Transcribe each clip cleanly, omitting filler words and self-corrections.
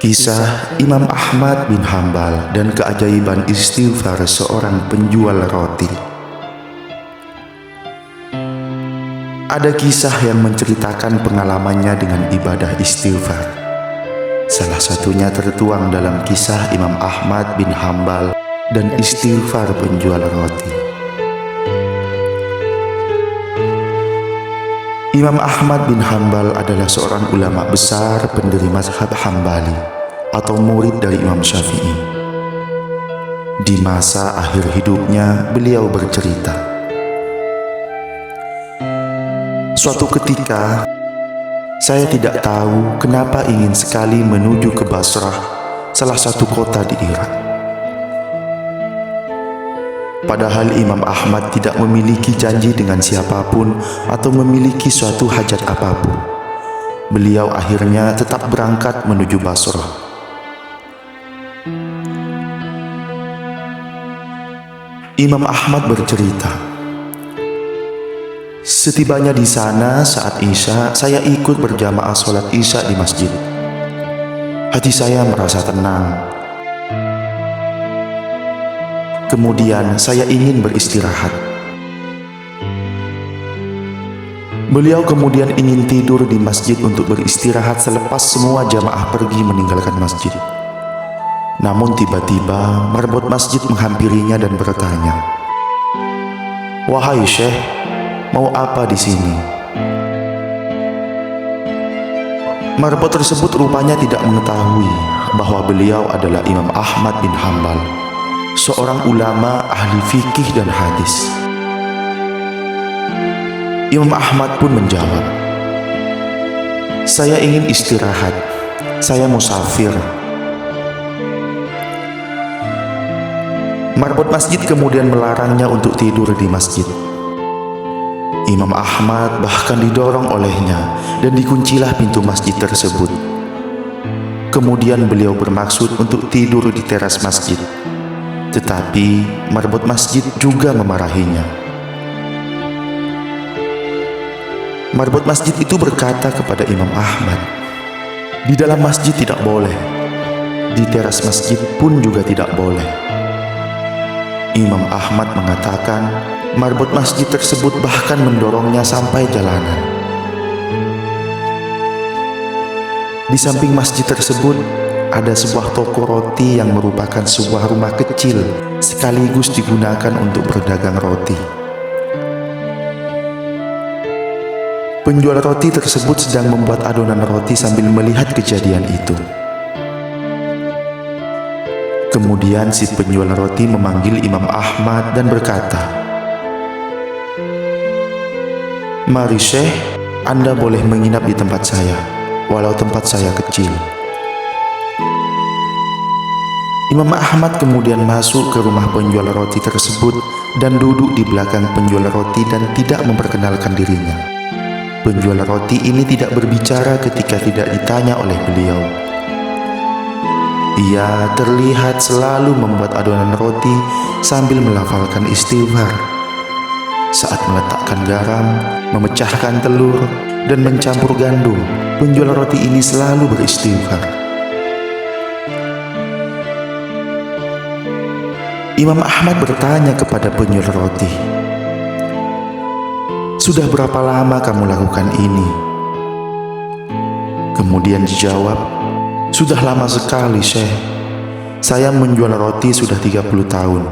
Kisah Imam Ahmad bin Hambal dan keajaiban istighfar seorang penjual roti. Ada kisah yang menceritakan pengalamannya dengan ibadah istighfar. Salah satunya tertuang dalam kisah Imam Ahmad bin Hambal dan istighfar penjual roti. Imam Ahmad bin Hambal adalah seorang ulama besar pendiri mazhab Hambali atau murid dari Imam Syafi'i. Di masa akhir hidupnya, beliau bercerita, "Suatu ketika, saya tidak tahu kenapa ingin sekali menuju ke Basrah, salah satu kota di Irak. Padahal Imam Ahmad tidak memiliki janji dengan siapapun atau memiliki suatu hajat apapun. Beliau akhirnya tetap berangkat menuju Basrah. Imam Ahmad bercerita, "Setibanya di sana saat Isya, saya ikut berjamaah sholat Isya di masjid. Hati saya merasa tenang. Kemudian saya ingin beristirahat. Beliau kemudian ingin tidur di masjid untuk beristirahat selepas semua jamaah pergi meninggalkan masjid. Namun tiba-tiba marbot masjid menghampirinya dan bertanya, 'Wahai Syekh, mau apa di sini?' Marbot tersebut rupanya tidak mengetahui bahwa beliau adalah Imam Ahmad bin Hambal, seorang ulama ahli fikih dan hadis. Imam Ahmad pun menjawab, 'Saya ingin istirahat, saya musafir.' Marbot masjid kemudian melarangnya untuk tidur di masjid. Imam Ahmad bahkan didorong olehnya dan dikuncilah pintu masjid tersebut. Kemudian beliau bermaksud untuk tidur di teras masjid. Tetapi marbot masjid juga memarahinya. Marbot masjid itu berkata kepada Imam Ahmad, 'Di dalam masjid tidak boleh, di teras masjid pun juga tidak boleh.' Imam Ahmad mengatakan marbot masjid tersebut bahkan mendorongnya sampai jalanan. Di samping masjid tersebut ada sebuah toko roti yang merupakan sebuah rumah kecil sekaligus digunakan untuk berdagang roti. Penjual roti tersebut sedang membuat adonan roti sambil melihat kejadian itu. Kemudian si penjual roti memanggil Imam Ahmad dan berkata, 'Mari Syekh, Anda boleh menginap di tempat saya, walau tempat saya kecil.' Imam Ahmad kemudian masuk ke rumah penjual roti tersebut dan duduk di belakang penjual roti dan tidak memperkenalkan dirinya. Penjual roti ini tidak berbicara ketika tidak ditanya oleh beliau. Ia terlihat selalu membuat adonan roti sambil melafalkan istighfar. Saat meletakkan garam, memecahkan telur, dan mencampur gandum, penjual roti ini selalu beristighfar. Imam Ahmad bertanya kepada penjual roti, 'Sudah berapa lama kamu lakukan ini?' Kemudian dijawab, 'Sudah lama sekali, Syekh. Saya menjual roti sudah 30 tahun.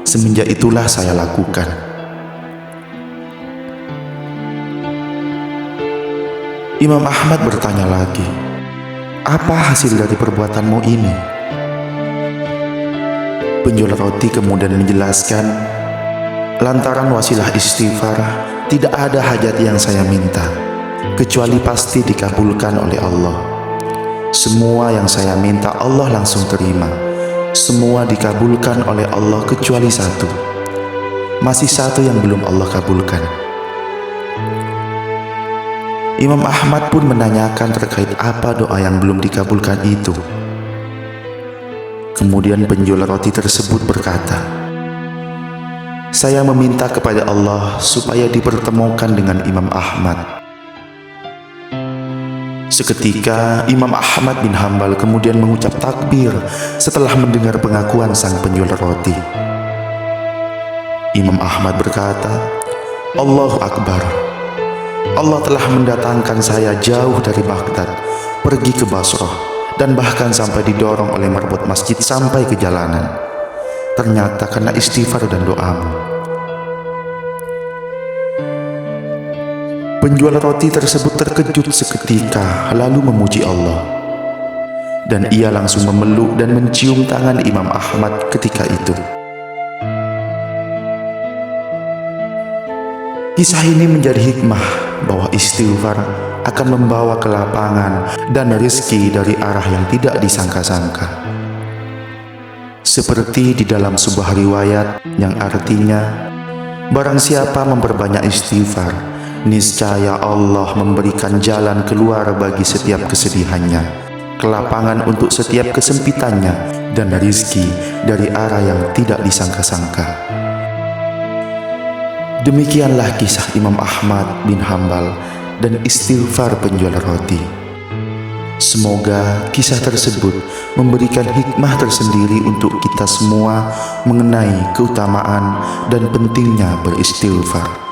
Semenjak itulah saya lakukan.' Imam Ahmad bertanya lagi, 'Apa hasil dari perbuatanmu ini?' Penjual roti kemudian menjelaskan, 'Lantaran wasilah istighfar, tidak ada hajat yang saya minta, kecuali pasti dikabulkan oleh Allah. Semua yang saya minta Allah langsung terima. Semua dikabulkan oleh Allah kecuali satu. Masih satu yang belum Allah kabulkan.' Imam Ahmad pun menanyakan terkait apa doa yang belum dikabulkan itu. Kemudian penjual roti tersebut berkata, 'Saya meminta kepada Allah supaya dipertemukan dengan Imam Ahmad. Seketika Imam Ahmad bin Hambal kemudian mengucap takbir setelah mendengar pengakuan sang penjual roti. Imam Ahmad berkata, "Allahu Akbar. Allah telah mendatangkan saya jauh dari Baghdad, pergi ke Basrah, dan bahkan sampai didorong oleh marbot masjid sampai ke jalanan. Ternyata karena istighfar dan doamu." Penjual roti tersebut terkejut seketika lalu memuji Allah. Dan ia langsung memeluk dan mencium tangan Imam Ahmad ketika itu. Kisah ini menjadi hikmah bahwa istighfar akan membawa kelapangan dan rezeki dari arah yang tidak disangka-sangka. Seperti di dalam sebuah riwayat yang artinya, barang siapa memperbanyak istighfar, niscaya Allah memberikan jalan keluar bagi setiap kesedihannya, kelapangan untuk setiap kesempitannya, dan rezeki dari arah yang tidak disangka-sangka. Demikianlah kisah Imam Ahmad bin Hambal dan istighfar penjual roti. Semoga kisah tersebut memberikan hikmah tersendiri untuk kita semua mengenai keutamaan dan pentingnya beristighfar.